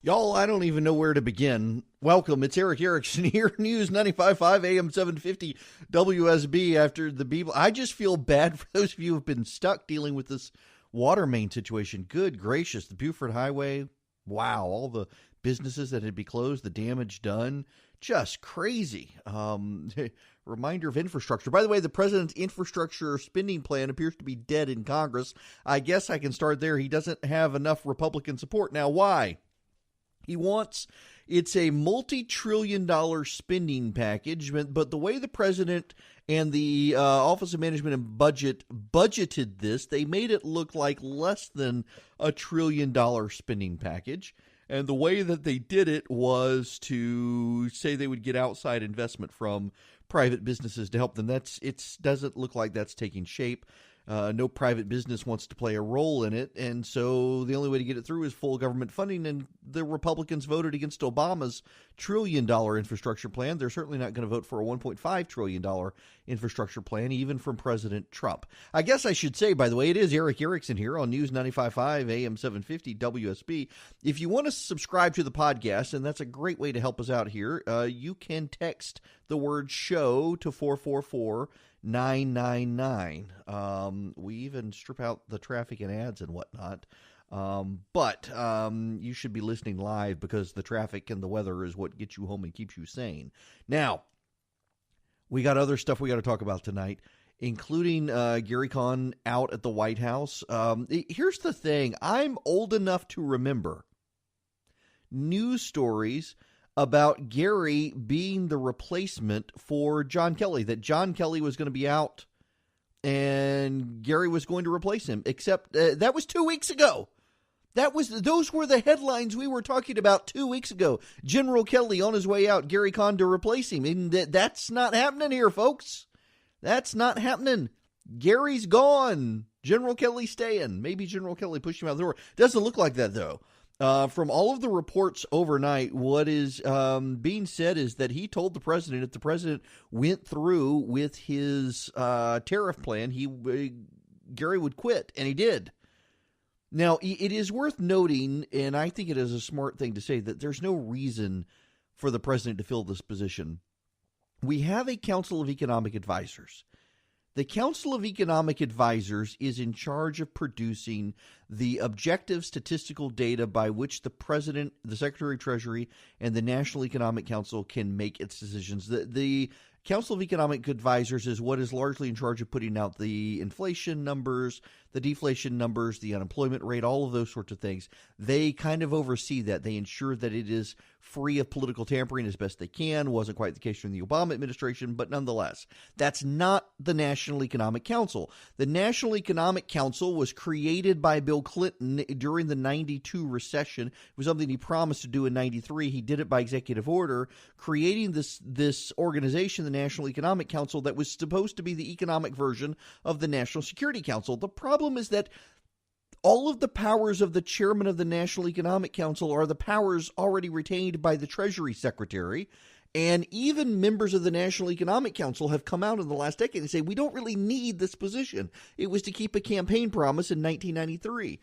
Y'all, I don't even know where to begin. Welcome, it's Eric Erickson here, News 95.5 AM 750 WSB after the Beeble. I just feel bad for those of you who have been stuck dealing with this water main situation. Good gracious, the Buford Highway, wow, all the businesses that had been closed, the damage done, just crazy. Reminder of infrastructure. By the way, the president's infrastructure spending plan appears to be dead in Congress. I guess I can start there. He doesn't have enough Republican support. Now, why? It's a multi-trillion-dollar spending package, but the way the president and the Office of Management and Budget budgeted this, they made it look like less than $1 trillion spending package. And the way that they did it was to say they would get outside investment from private businesses to help them. It doesn't look like that's taking shape. No private business wants to play a role in it, and so the only way to get it through is full government funding, and the Republicans voted against Obama's trillion-dollar infrastructure plan. They're certainly not going to vote for a $1.5 trillion infrastructure plan, even from President Trump. I guess I should say, by the way, it is Eric Erickson here on News 95.5 AM 750 WSB. If you want to subscribe to the podcast, and that's a great way to help us out here, you can text the word show to 444-999. We even strip out the traffic and ads and whatnot. But you should be listening live because the traffic and the weather is what gets you home and keeps you sane. Now, we got other stuff we got to talk about tonight, including Gary Cohn out at the White House. Here's the thing. I'm old enough to remember news stories about Gary being the replacement for John Kelly, that John Kelly was going to be out and Gary was going to replace him, except that was 2 weeks ago. Those were the headlines we were talking about 2 weeks ago. General Kelly on his way out, Gary Cohn to replace him. And that's not happening here, folks. That's not happening. Gary's gone. General Kelly's staying. Maybe General Kelly pushed him out the door. Doesn't look like that, though. From all of the reports overnight, what is being said is that he told the president, if the president went through with his tariff plan, Gary would quit, and he did. Now, it is worth noting, and I think it is a smart thing to say, that there's no reason for the president to fill this position. We have a Council of Economic Advisors. The Council of Economic Advisors is in charge of producing the objective statistical data by which the president, the Secretary of Treasury, and the National Economic Council can make its decisions. The Council of Economic Advisors is what is largely in charge of putting out the inflation numbers, the deflation numbers, the unemployment rate, all of those sorts of things. They kind of oversee that. They ensure that it is free of political tampering as best they can. Wasn't quite the case during the Obama administration, but nonetheless, that's not the National Economic Council. The National Economic Council was created by Bill Clinton during the 92 recession. It was something he promised to do in 93. He did it by executive order, creating this organization, the National Economic Council, that was supposed to be the economic version of the National Security Council. The problem is that all of the powers of the chairman of the National Economic Council are the powers already retained by the Treasury Secretary. And even members of the National Economic Council have come out in the last decade and say, we don't really need this position. It was to keep a campaign promise in 1993.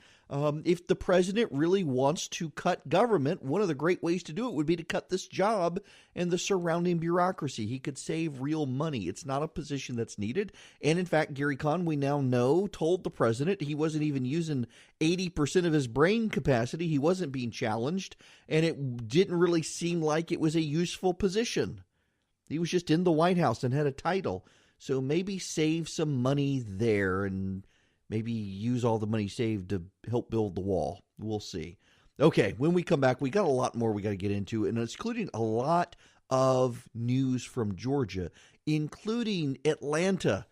If the president really wants to cut government, one of the great ways to do it would be to cut this job and the surrounding bureaucracy. He could save real money. It's not a position that's needed. And in fact, Gary Cohn, we now know, told the president he wasn't even using 80% of his brain capacity. He wasn't being challenged, and it didn't really seem like it was a useful position. He was just in the White House and had a title. So maybe save some money there and maybe use all the money saved to help build the wall. We'll see. Okay, when we come back, we got a lot more we got to get into, and it's including a lot of news from Georgia, including Atlanta.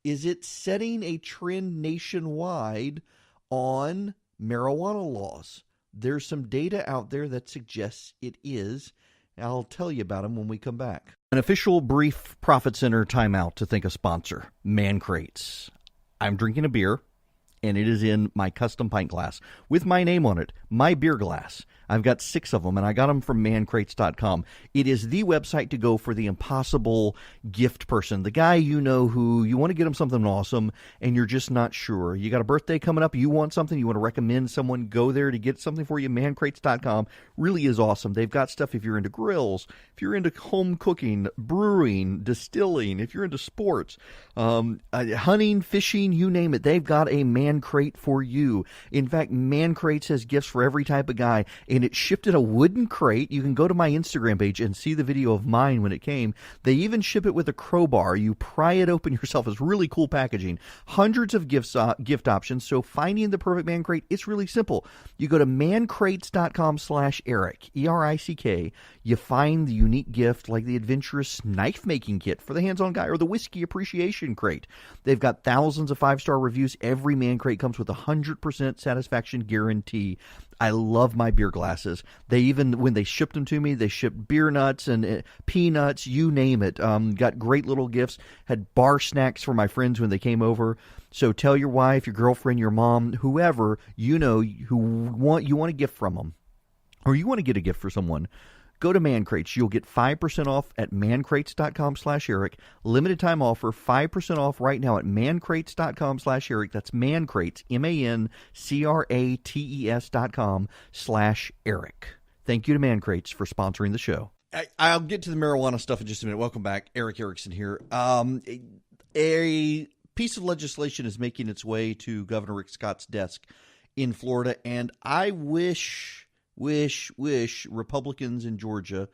Is it setting a trend nationwide on marijuana laws? There's some data out there that suggests it is. I'll tell you about them when we come back. An official brief Profit Center timeout to thank a sponsor, Man Crates. I'm drinking a beer, and it is in my custom pint glass with my name on it, my beer glass. I've got 6 of them, and I got them from mancrates.com. It is the website to go for the impossible gift person, the guy who you want to get him something awesome, and you're just not sure. You got a birthday coming up, you want something, you want to recommend someone, go there to get something for you. Mancrates.com really is awesome. They've got stuff if you're into grills, if you're into home cooking, brewing, distilling, if you're into sports, hunting, fishing, you name it. They've got a Man Crate for you. In fact, Man Crates has gifts for every type of guy, and it's shipped in a wooden crate. You can go to my Instagram page and see the video of mine when it came. They even ship it with a crowbar. You pry it open yourself. It's really cool packaging. Hundreds of gift options, so finding the perfect Man Crate, it's really simple. You go to mancrates.com/Eric, ERICK. You find the unique gift like the adventurous knife-making kit for the hands-on guy or the whiskey appreciation crate. They've got thousands of 5-star reviews. Every Man Crate comes with a 100% satisfaction guarantee. I love my beer glasses. They even, when they shipped them to me, they shipped beer nuts and peanuts, you name it. Got great little gifts. Had bar snacks for my friends when they came over. So tell your wife, your girlfriend, your mom, whoever you know you want a gift from them, or you want to get a gift for someone. Go to Man Crates. You'll get 5% off at mancrates.com/Eric. Limited time offer, 5% off right now at mancrates.com/Eric. That's Man Crates, mancrates.com/Eric. Thank you to Man Crates for sponsoring the show. I'll get to the marijuana stuff in just a minute. Welcome back. Eric Erickson here. A piece of legislation is making its way to Governor Rick Scott's desk in Florida, and I wish Republicans in Georgia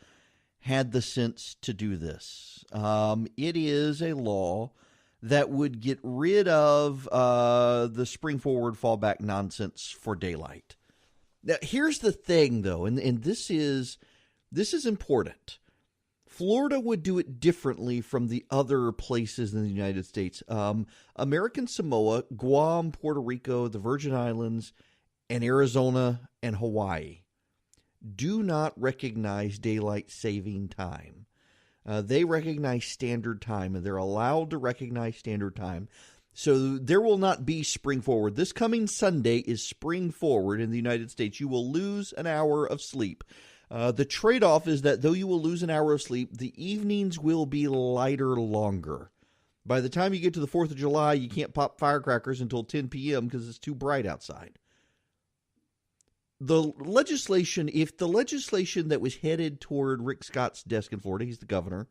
had the sense to do this. It is a law that would get rid of the spring forward fallback nonsense for daylight. Now, here's the thing, though, and this is important. Florida would do it differently from the other places in the United States. American Samoa, Guam, Puerto Rico, the Virgin Islands, and Arizona and Hawaii do not recognize daylight saving time. They recognize standard time, and they're allowed to recognize standard time. So there will not be spring forward. This coming Sunday is spring forward in the United States. You will lose an hour of sleep. The trade-off is that though you will lose an hour of sleep, the evenings will be lighter longer. By the time you get to the 4th of July, you can't pop firecrackers until 10 p.m. because it's too bright outside. The legislation, if the legislation that was headed toward Rick Scott's desk in Florida, he's the governor,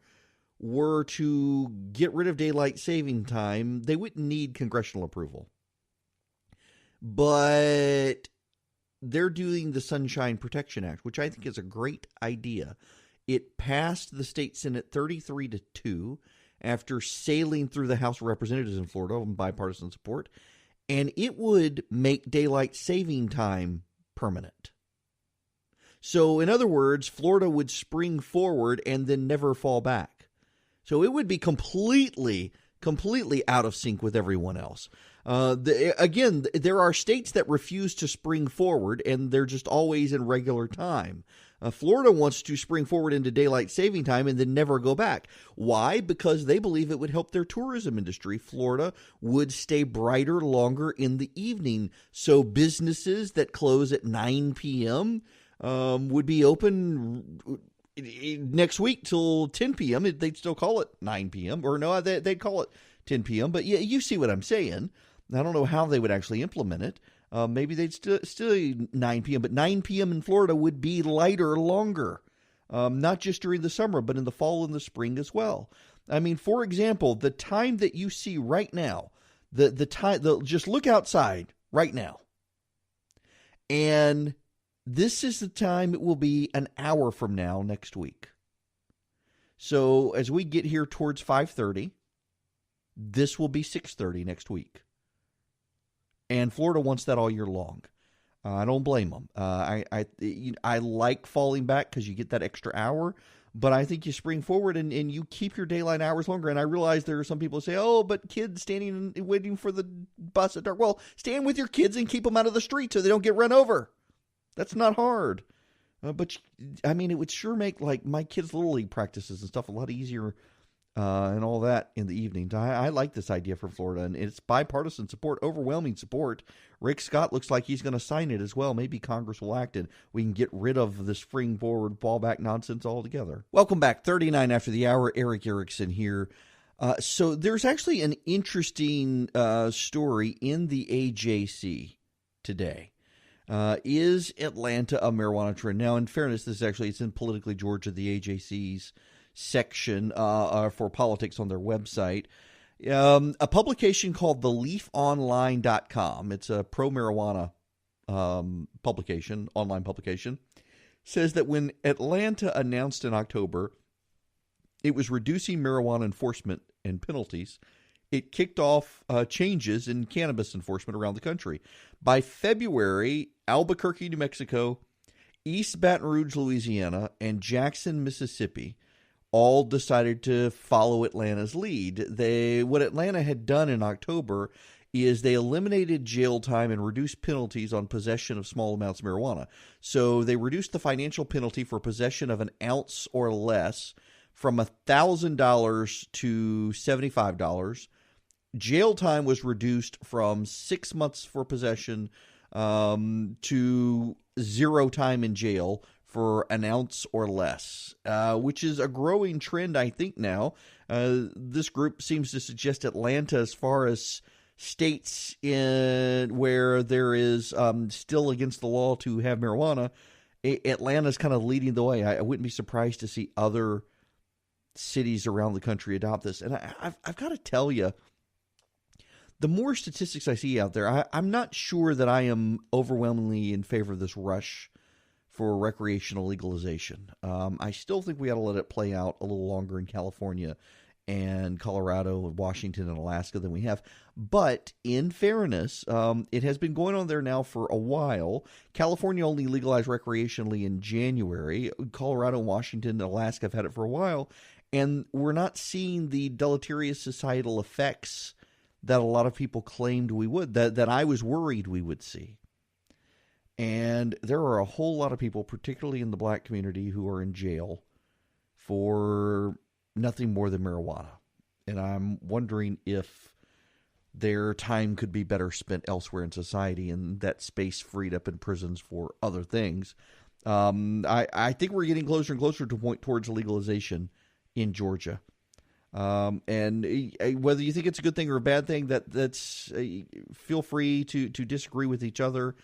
were to get rid of daylight saving time, they wouldn't need congressional approval. But they're doing the Sunshine Protection Act, which I think is a great idea. It passed the state Senate 33-2 after sailing through the House of Representatives in Florida on bipartisan support, and it would make daylight saving time permanent. So, in other words, Florida would spring forward and then never fall back. So it would be completely out of sync with everyone else. Again, there are states that refuse to spring forward, and they're just always in regular time. Florida wants to spring forward into daylight saving time and then never go back. Why? Because they believe it would help their tourism industry. Florida would stay brighter longer in the evening, so businesses that close at 9 p.m. Would be open next week till 10 p.m. They'd still call it 9 p.m. Or no, they'd call it 10 p.m. But yeah, you see what I'm saying. I don't know how they would actually implement it. Maybe they'd still 9 p.m., but 9 p.m. in Florida would be lighter longer, not just during the summer, but in the fall and the spring as well. I mean, for example, the time that you see right now, just look outside right now, and this is the time it will be an hour from now next week. So as we get here towards 5:30, this will be 6:30 next week. And Florida wants that all year long. I don't blame them. I like falling back because you get that extra hour, but I think you spring forward and you keep your daylight hours longer. And I realize there are some people who say, oh, but kids standing and waiting for the bus at dark. Well, stand with your kids and keep them out of the street so they don't get run over. That's not hard. But, I mean, it would sure make, like, my kids' Little League practices and stuff a lot easier and all that in the evening. I like this idea from Florida, and it's bipartisan support, overwhelming support. Rick Scott looks like he's going to sign it as well. Maybe Congress will act and we can get rid of the spring forward fallback nonsense altogether. Welcome back. 39 after the hour. Eric Erickson here. So there's actually an interesting story in the AJC today. Is Atlanta a marijuana trend? Now, in fairness, it's in Politically Georgia, the AJC's section for politics on their website. A publication called theleafonline.com. It's a pro-marijuana publication, online publication, says that when Atlanta announced in October it was reducing marijuana enforcement and penalties, it kicked off changes in cannabis enforcement around the country. By February, Albuquerque, New Mexico, East Baton Rouge, Louisiana, and Jackson, Mississippi all decided to follow Atlanta's lead. What Atlanta had done in October is they eliminated jail time and reduced penalties on possession of small amounts of marijuana. So they reduced the financial penalty for possession of an ounce or less from $1,000 to $75. Jail time was reduced from 6 months for possession to 0 time in jail for an ounce or less, which is a growing trend, I think, now. This group seems to suggest Atlanta, as far as states where there is still against the law to have marijuana, Atlanta's kind of leading the way. I wouldn't be surprised to see other cities around the country adopt this. And I've got to tell you, the more statistics I see out there, I'm not sure that I am overwhelmingly in favor of this rush for recreational legalization. I still think we ought to let it play out a little longer in California and Colorado and Washington and Alaska than we have. But in fairness, it has been going on there now for a while. California only legalized recreationally in January. Colorado, Washington, and Alaska have had it for a while. And we're not seeing the deleterious societal effects that a lot of people claimed we would, that I was worried we would see. And there are a whole lot of people, particularly in the black community, who are in jail for nothing more than marijuana. And I'm wondering if their time could be better spent elsewhere in society and that space freed up in prisons for other things. I think we're getting closer and closer to a point towards legalization in Georgia. And whether you think it's a good thing or a bad thing, that's feel free to disagree with each other.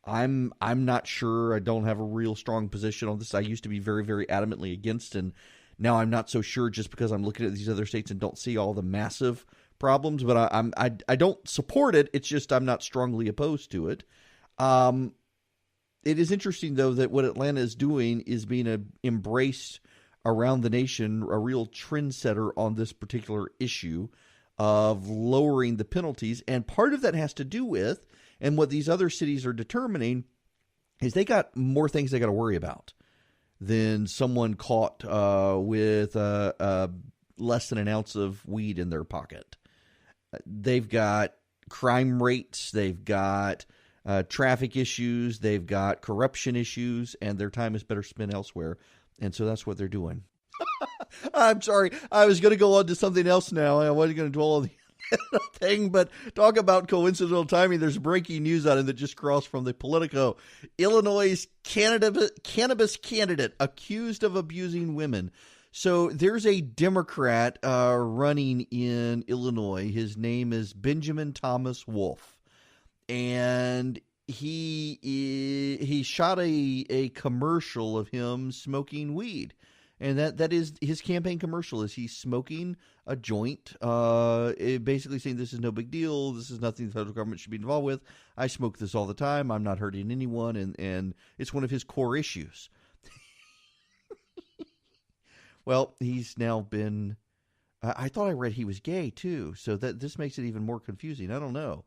I'm not sure. I don't have a real strong position on this. I used to be very, very adamantly against, and now I'm not so sure just because I'm looking at these other states and don't see all the massive problems. But I don't support it. It's just I'm not strongly opposed to it. It is interesting, though, that what Atlanta is doing is being embraced around the nation, a real trendsetter on this particular issue of lowering the penalties. And part of that has to do with, and what these other cities are determining, is they got more things they got to worry about than someone caught with less than an ounce of weed in their pocket. They've got crime rates, they've got traffic issues, they've got corruption issues, and their time is better spent elsewhere. And so that's what they're doing. I'm sorry. I was going to go on to something else now. I wasn't going to dwell on the thing, but talk about coincidental timing. There's breaking news on it that just crossed from the Politico. Illinois' cannabis candidate accused of abusing women. So there's a Democrat running in Illinois. His name is Benjamin Thomas Wolf. And he shot a commercial of him smoking weed. And that is his campaign commercial, is he's smoking a joint, basically saying this is no big deal, this is nothing the federal government should be involved with, I smoke this all the time, I'm not hurting anyone, and it's one of his core issues. Well, he's now been, I thought I read he was gay too, so that this makes it even more confusing. I don't know.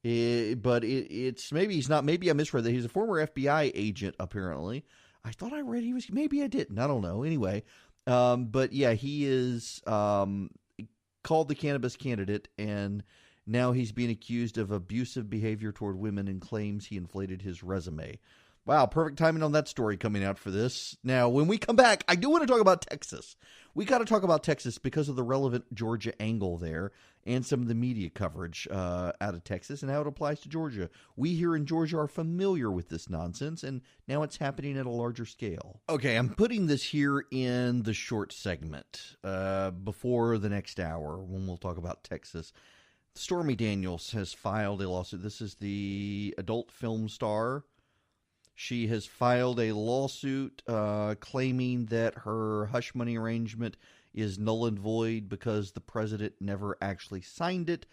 It's maybe he's not, maybe I misread that. He's a former FBI agent, apparently. I thought I read he was, maybe I didn't. I don't know. Anyway, but yeah, he is called the cannabis candidate, and now he's being accused of abusive behavior toward women and claims he inflated his resume. Wow, perfect timing on that story coming out for this. Now, when we come back, I do want to talk about Texas. We got to talk about Texas because of the relevant Georgia angle there and some of the media coverage out of Texas and how it applies to Georgia. We here in Georgia are familiar with this nonsense, and now it's happening at a larger scale. Okay, I'm putting this here in the short segment before the next hour when we'll talk about Texas. Stormy Daniels has filed a lawsuit. This is the adult film star. She has filed a lawsuit claiming that her hush money arrangement is null and void because the president never actually signed it.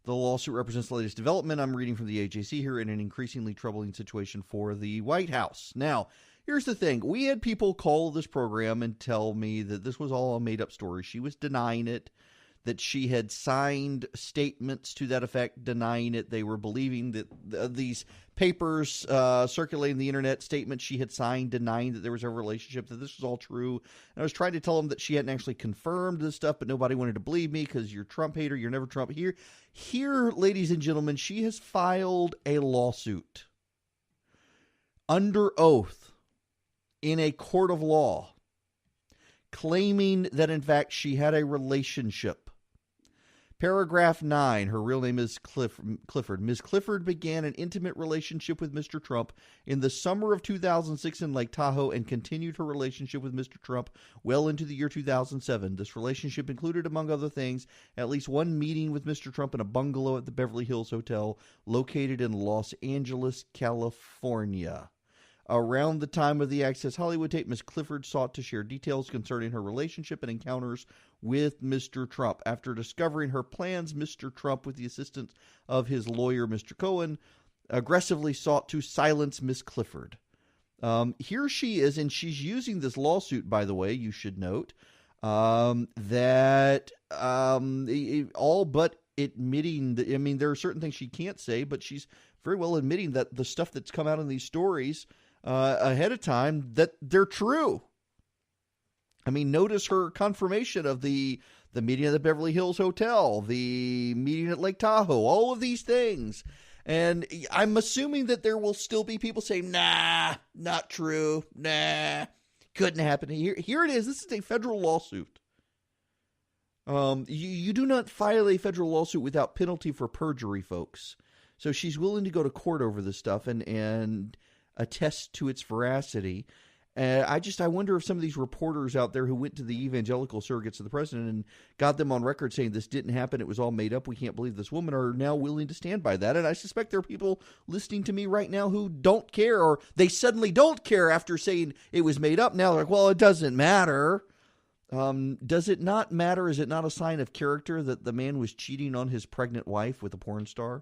The lawsuit represents the latest development, I'm reading from the AJC here, in an increasingly troubling situation for the White House. Now, here's the thing. We had people call this program and tell me that this was all a made-up story. She was denying it, that she had signed statements to that effect, denying it. They were believing that these papers circulating the internet, statements she had signed denying that there was a relationship, that this was all true. And I was trying to tell them that she hadn't actually confirmed this stuff, but nobody wanted to believe me because you're a Trump hater, you're never Trump. Here, ladies and gentlemen, she has filed a lawsuit under oath in a court of law claiming that, in fact, she had a relationship. Paragraph 9, her real name is Clifford. Ms. Clifford began an intimate relationship with Mr. Trump in the summer of 2006 in Lake Tahoe and continued her relationship with Mr. Trump well into the year 2007. This relationship included, among other things, at least one meeting with Mr. Trump in a bungalow at the Beverly Hills Hotel located in Los Angeles, California. Around the time of the Access Hollywood tape, Ms. Clifford sought to share details concerning her relationship and encounters with Mr. Trump. After discovering her plans, Mr. Trump, with the assistance of his lawyer, Mr. Cohen, aggressively sought to silence Ms. Clifford. Here she is, and she's using this lawsuit, by the way, you should note, that all but admitting, that, I mean, there are certain things she can't say, but she's very well admitting that the stuff that's come out in these stories ahead of time, that they're true. I mean, notice her confirmation of the meeting at the Beverly Hills Hotel, the meeting at Lake Tahoe, all of these things. And I'm assuming that there will still be people saying, nah, not true, nah, couldn't happen. Here it is. This is a federal lawsuit. You do not file a federal lawsuit without penalty for perjury, folks. So she's willing to go to court over this stuff and attest to its veracity. I wonder if some of these reporters out there who went to the evangelical surrogates of the president and got them on record saying this didn't happen, it was all made up, we can't believe this woman, are now willing to stand by that. And I suspect there are people listening to me right now who don't care, or they suddenly don't care after saying it was made up. Now they're like, well, it doesn't matter. Does it not matter? Is it not a sign of character that the man was cheating on his pregnant wife with a porn star?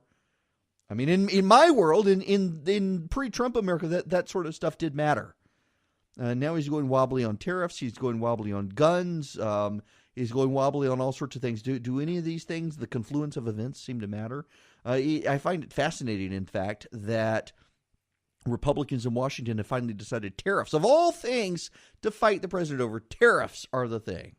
I mean, in my world, in pre-Trump America, that sort of stuff did matter. Now he's going wobbly on tariffs. He's going wobbly on guns. He's going wobbly on all sorts of things. Do any of these things, the confluence of events, seem to matter? I find it fascinating, in fact, that Republicans in Washington have finally decided tariffs, of all things, to fight the president over. Tariffs are the thing.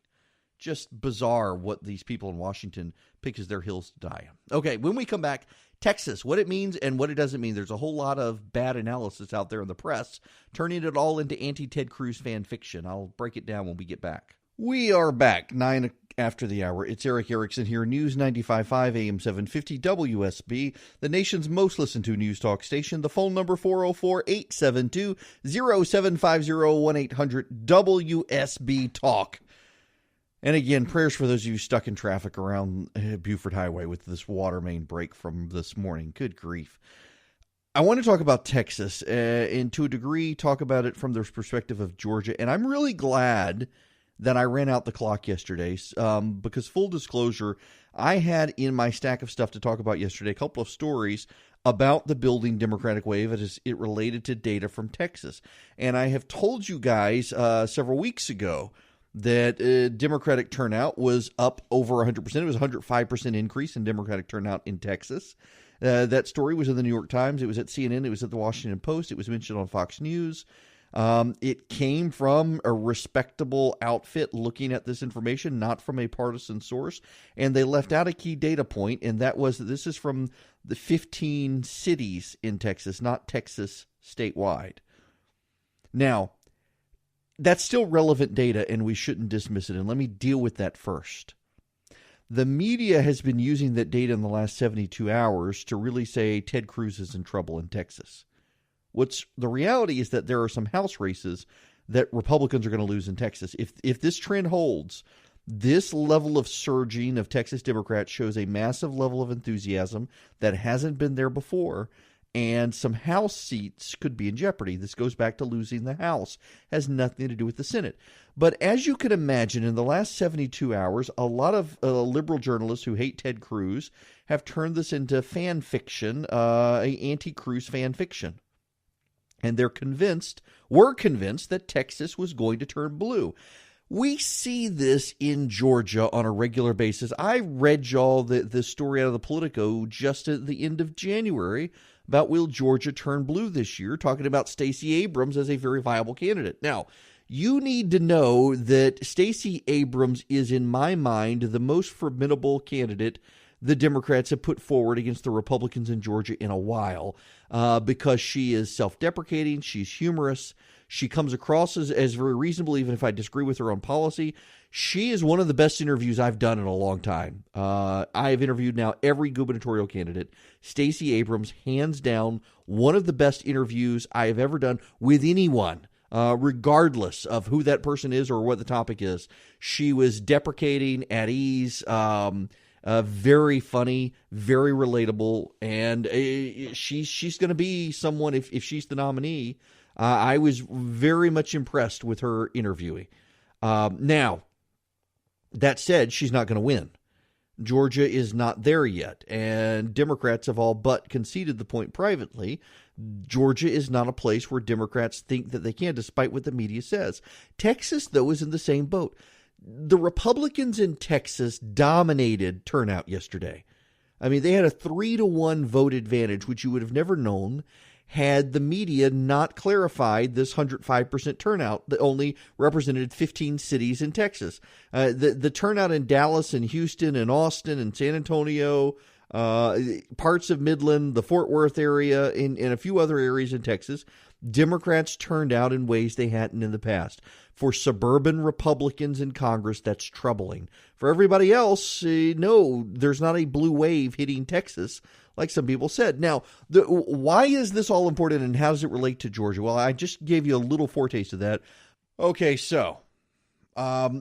Just bizarre what these people in Washington pick as their hills to die on. Okay, when we come back, Texas, what it means and what it doesn't mean. There's a whole lot of bad analysis out there in the press, turning it all into anti-Ted Cruz fan fiction. I'll break it down when we get back. We are back, 9 after the hour. It's Eric Erickson here, News 95.5 AM 750 WSB, the nation's most listened to news talk station. The phone number 404-872-0750, 1-800-WSB Talk. And again, prayers for those of you stuck in traffic around Buford Highway with this water main break from this morning. Good grief. I want to talk about Texas and to a degree talk about it from the perspective of Georgia. And I'm really glad that I ran out the clock yesterday because, full disclosure, I had in my stack of stuff to talk about yesterday a couple of stories about the building Democratic wave as it related to data from Texas. And I have told you guys several weeks ago that Democratic turnout was up over 100%. It was a 105% increase in Democratic turnout in Texas. That story was in the New York Times. It was at CNN. It was at the Washington Post. It was mentioned on Fox News. It came from a respectable outfit looking at this information, not from a partisan source. And they left out a key data point, and that was that this is from the 15 cities in Texas, not Texas statewide. Now, that's still relevant data, and we shouldn't dismiss it. And let me deal with that first. The media has been using that data in the last 72 hours to really say Ted Cruz is in trouble in Texas. The reality is that there are some House races that Republicans are going to lose in Texas. If this trend holds, this level of surging of Texas Democrats shows a massive level of enthusiasm that hasn't been there before, and some House seats could be in jeopardy. This goes back to losing the House. Has nothing to do with the Senate. But as you can imagine, in the last 72 hours, a lot of liberal journalists who hate Ted Cruz have turned this into fan fiction, anti-Cruz fan fiction. And were convinced that Texas was going to turn blue. We see this in Georgia on a regular basis. I read y'all the story out of the Politico just at the end of January about will Georgia turn blue this year, talking about Stacey Abrams as a very viable candidate. Now, you need to know that Stacey Abrams is, in my mind, the most formidable candidate the Democrats have put forward against the Republicans in Georgia in a while, because she is self-deprecating, she's humorous, she comes across as very reasonable, even if I disagree with her on policy. She is one of the best interviews I've done in a long time. I have interviewed now every gubernatorial candidate. Stacey Abrams, hands down, one of the best interviews I have ever done with anyone, regardless of who that person is or what the topic is. She was deprecating, at ease, very funny, very relatable, and she's going to be someone, if she's the nominee. I was very much impressed with her interviewing. Now, that said, she's not going to win. Georgia is not there yet, and Democrats have all but conceded the point privately. Georgia is not a place where Democrats think that they can, despite what the media says. Texas, though, is in the same boat. The Republicans in Texas dominated turnout yesterday. I mean, they had a 3-1 vote advantage, which you would have never known had the media not clarified this 105% turnout that only represented 15 cities in Texas. The turnout in Dallas and Houston and Austin and San Antonio, parts of Midland, the Fort Worth area, and a few other areas in Texas, Democrats turned out in ways they hadn't in the past. For suburban Republicans in Congress, that's troubling. For everybody else, no, there's not a blue wave hitting Texas, like some people said. Now, why is this all important, and how does it relate to Georgia? Well, I just gave you a little foretaste of that. Okay, so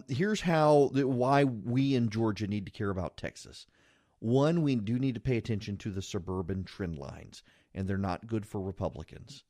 here's why we in Georgia need to care about Texas. One, we do need to pay attention to the suburban trend lines, and they're not good for Republicans.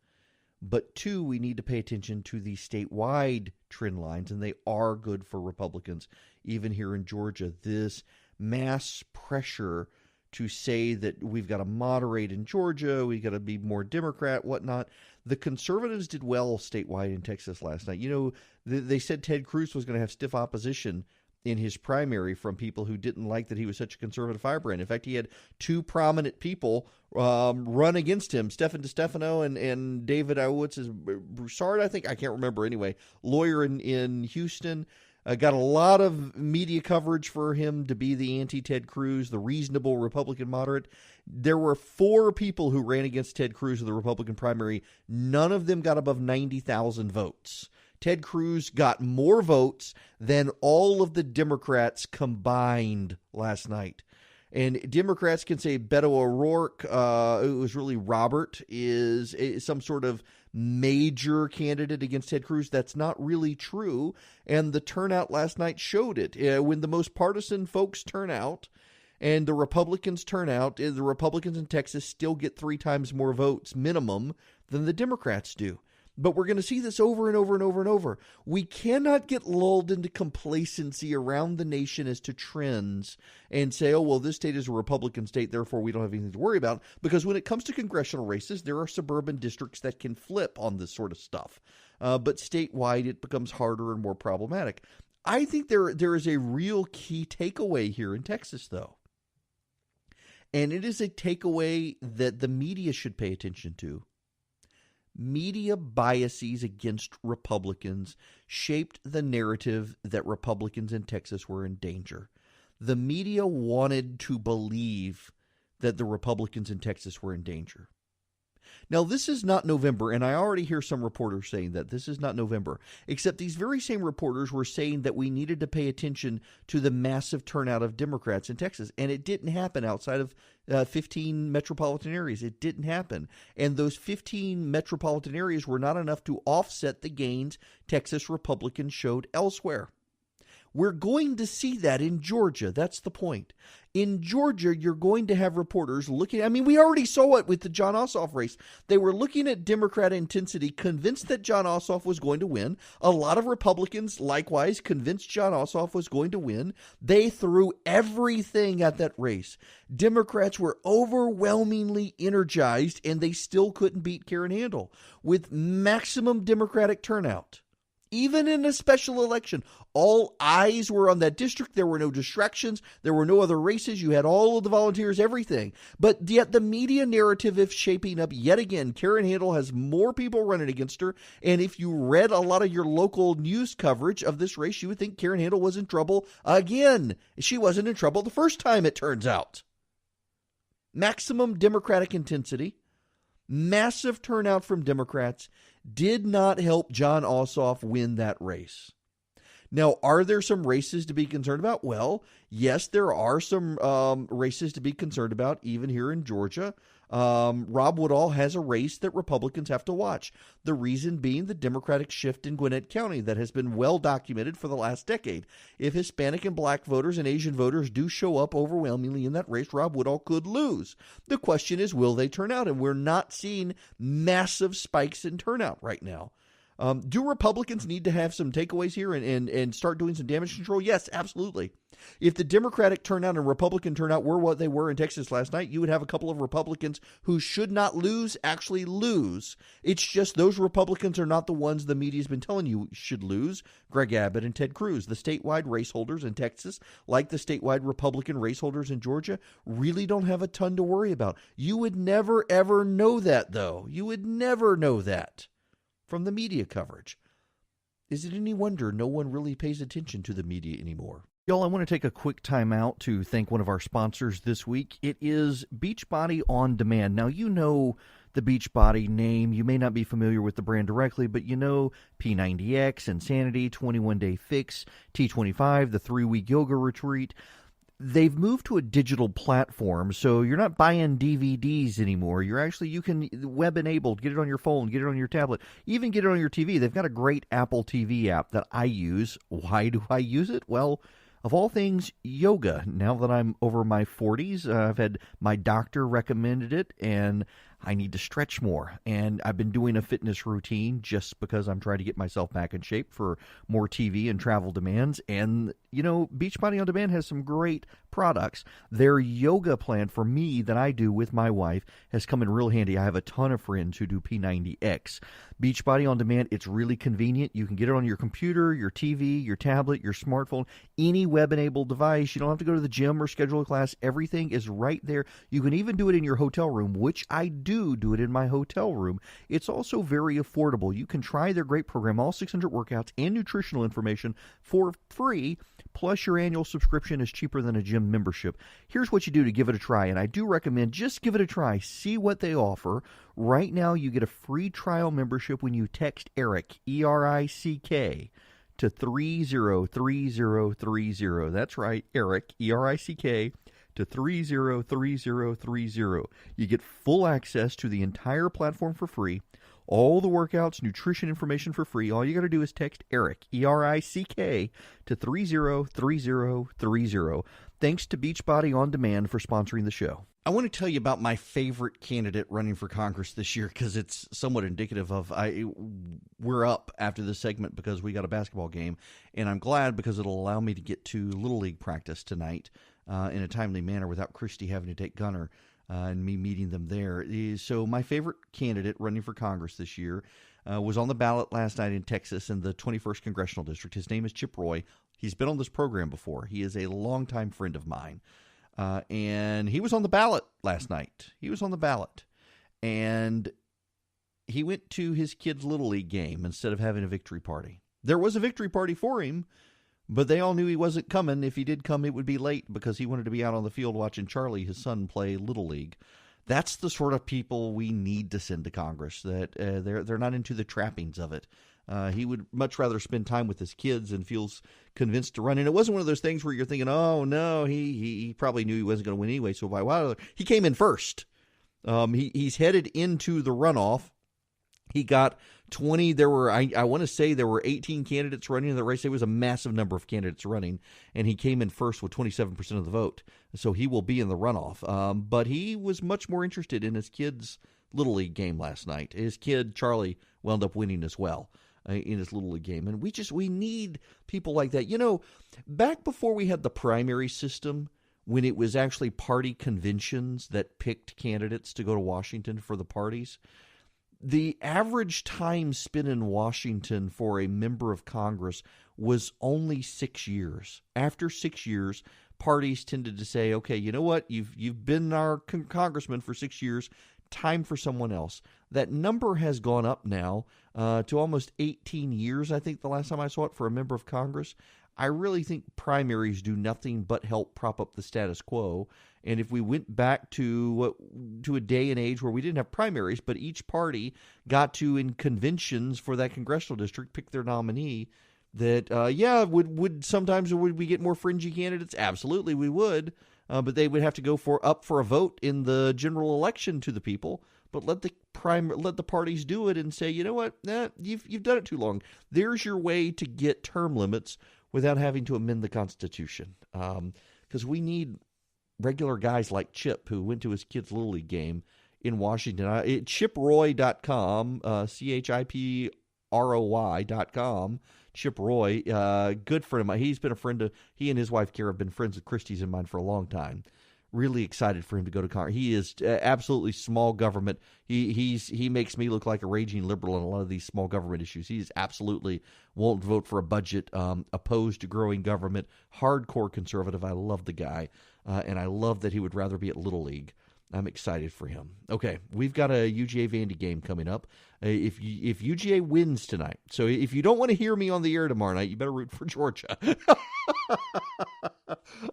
But two, we need to pay attention to the statewide trend lines, and they are good for Republicans, even here in Georgia. This mass pressure to say that we've got to moderate in Georgia, we've got to be more Democrat, whatnot. The conservatives did well statewide in Texas last night. You know, they said Ted Cruz was going to have stiff opposition in his primary from people who didn't like that he was such a conservative firebrand. In fact, he had two prominent people run against him, Stephen DeStefano and David Broussard, I think. I can't remember anyway. Lawyer in Houston. Got a lot of media coverage for him to be the anti-Ted Cruz, the reasonable Republican moderate. There were 4 people who ran against Ted Cruz in the Republican primary. None of them got above 90,000 votes. Ted Cruz got more votes than all of the Democrats combined last night. And Democrats can say Beto O'Rourke, it was really Robert, is some sort of major candidate against Ted Cruz. That's not really true. And the turnout last night showed it. When the most partisan folks turn out and the Republicans turn out, the Republicans in Texas still get 3 times more votes minimum than the Democrats do. But we're going to see this over and over and over and over. We cannot get lulled into complacency around the nation as to trends and say, oh, well, this state is a Republican state, therefore we don't have anything to worry about. Because when it comes to congressional races, there are suburban districts that can flip on this sort of stuff. But statewide, it becomes harder and more problematic. I think there is a real key takeaway here in Texas, though. And it is a takeaway that the media should pay attention to. Media biases against Republicans shaped the narrative that Republicans in Texas were in danger. The media wanted to believe that the Republicans in Texas were in danger. Now, this is not November, and I already hear some reporters saying that this is not November, except these very same reporters were saying that we needed to pay attention to the massive turnout of Democrats in Texas, and it didn't happen outside of 15 metropolitan areas. It didn't happen, and those 15 metropolitan areas were not enough to offset the gains Texas Republicans showed elsewhere. We're going to see that in Georgia. That's the point. In Georgia, you're going to have reporters looking. I mean, we already saw it with the Jon Ossoff race. They were looking at Democrat intensity, convinced that Jon Ossoff was going to win. A lot of Republicans, likewise, convinced Jon Ossoff was going to win. They threw everything at that race. Democrats were overwhelmingly energized, and they still couldn't beat Karen Handel with maximum Democratic turnout. Even in a special election, all eyes were on that district. There were no distractions. There were no other races. You had all of the volunteers, everything. But yet the media narrative is shaping up yet again. Karen Handel has more people running against her. And if you read a lot of your local news coverage of this race, you would think Karen Handel was in trouble again. She wasn't in trouble the first time, it turns out. Maximum Democratic intensity, massive turnout from Democrats, did not help Jon Ossoff win that race. Now, are there some races to be concerned about? Well, yes, there are some races to be concerned about, even here in Georgia. Rob Woodall has a race that Republicans have to watch. The reason being the Democratic shift in Gwinnett County that has been well documented for the last decade. If Hispanic and black voters and Asian voters do show up overwhelmingly in that race, Rob Woodall could lose. The question is, will they turn out? And we're not seeing massive spikes in turnout right now. Do Republicans need to have some takeaways here and start doing some damage control? Yes, absolutely. If the Democratic turnout and Republican turnout were what they were in Texas last night, you would have a couple of Republicans who should not lose actually lose. It's just those Republicans are not the ones the media's been telling you should lose. Greg Abbott and Ted Cruz, the statewide race holders in Texas, like the statewide Republican race holders in Georgia, really don't have a ton to worry about. You would never, ever know that, though. You would never know that from the media coverage. Is it any wonder no one really pays attention to the media anymore? Y'all, I want to take a quick time out to thank one of our sponsors this week. It is Beachbody On Demand. Now, you know the Beachbody name. You may not be familiar with the brand directly, but you know P90X, Insanity, 21-Day Fix, T25, the 3-week yoga retreat. They've moved to a digital platform, so you're not buying DVDs anymore. You can web-enabled, get it on your phone, get it on your tablet, even get it on your TV. They've got a great Apple TV app that I use. Why do I use it? Well, of all things, yoga. Now that I'm over my 40s, I've had my doctor recommended it, and I need to stretch more. And I've been doing a fitness routine just because I'm trying to get myself back in shape for more TV and travel demands. And, you know, Beachbody On Demand has some great products. Their yoga plan for me that I do with my wife has come in real handy. I have a ton of friends who do P90X. Beachbody On Demand, it's really convenient. You can get it on your computer, your TV, your tablet, your smartphone, any web-enabled device. You don't have to go to the gym or schedule a class. Everything is right there. You can even do it in your hotel room, which I do it in my hotel room. It's also very affordable. You can try their great program, all 600 workouts and nutritional information for free, plus your annual subscription is cheaper than a gym membership. Here's what you do to give it a try, and I do recommend just give it a try. See what they offer. Right now, you get a free trial membership when you text ERICK, E-R-I-C-K, to 303030. That's right, ERICK, E-R-I-C-K, to 303030. You get full access to the entire platform for free. All the workouts, nutrition information for free. All you got to do is text ERICK, E-R-I-C-K, to 303030. Thanks to Beachbody On Demand for sponsoring the show. I want to tell you about my favorite candidate running for Congress this year because it's somewhat indicative of we're up after this segment because we got a basketball game, and I'm glad because it'll allow me to get to Little League practice tonight in a timely manner without Christy having to take Gunner and me meeting them there. So my favorite candidate running for Congress this year was on the ballot last night in Texas in the 21st Congressional District. His name is Chip Roy. He's been on this program before. He is a longtime friend of mine. And he was on the ballot last night. He was on the ballot. And he went to his kid's Little League game instead of having a victory party. There was a victory party for him, but they all knew he wasn't coming. If he did come, it would be late because he wanted to be out on the field watching Charlie, his son, play Little League. That's the sort of people we need to send to Congress. That they're not into the trappings of it. He would much rather spend time with his kids and feels convinced to run. And it wasn't one of those things where you're thinking, oh, no, he probably knew he wasn't going to win anyway. So by wow, he came in first. He's headed into the runoff. He got 20. There were, I want to say there were 18 candidates running in the race. There was a massive number of candidates running, and he came in first with 27% of the vote. So he will be in the runoff. But he was much more interested in his kid's Little League game last night. His kid, Charlie, wound up winning as well in his Little League game. And we need people like that. You know, back before we had the primary system, when it was actually party conventions that picked candidates to go to Washington for the parties, the average time spent in Washington for a member of Congress was only 6 years. After 6 years, parties tended to say, okay, you know what? You've been our congressman for 6 years. Time for someone else. That number has gone up now to almost 18 years, I think, the last time I saw it for a member of Congress. I really think primaries do nothing but help prop up the status quo. And if we went back to a day and age where we didn't have primaries, but each party got to, in conventions for that congressional district, pick their nominee, that, would we get more fringy candidates? Absolutely, we would. But they would have to go up for a vote in the general election to the people. But let the parties do it and say, you know what? You've done it too long. There's your way to get term limits without having to amend the Constitution. Because we need regular guys like Chip, who went to his kid's Little League game in Washington. ChipRoy.com, ChipRoy.com. Chip Roy, good friend of mine. He's been a friend of, he and his wife Kara have been friends of Christie's and mine for a long time. Really excited for him to go to Congress. He is absolutely small government. He makes me look like a raging liberal on a lot of these small government issues. He's absolutely won't vote for a budget, opposed to growing government, hardcore conservative. I love the guy, and I love that he would rather be at Little League. I'm excited for him. Okay, we've got a UGA Vandy game coming up. If UGA wins tonight, so if you don't want to hear me on the air tomorrow night, you better root for Georgia.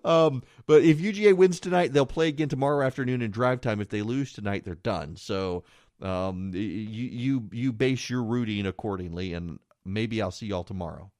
But if UGA wins tonight, they'll play again tomorrow afternoon in drive time. If they lose tonight, they're done. So you base your rooting accordingly, and maybe I'll see y'all tomorrow.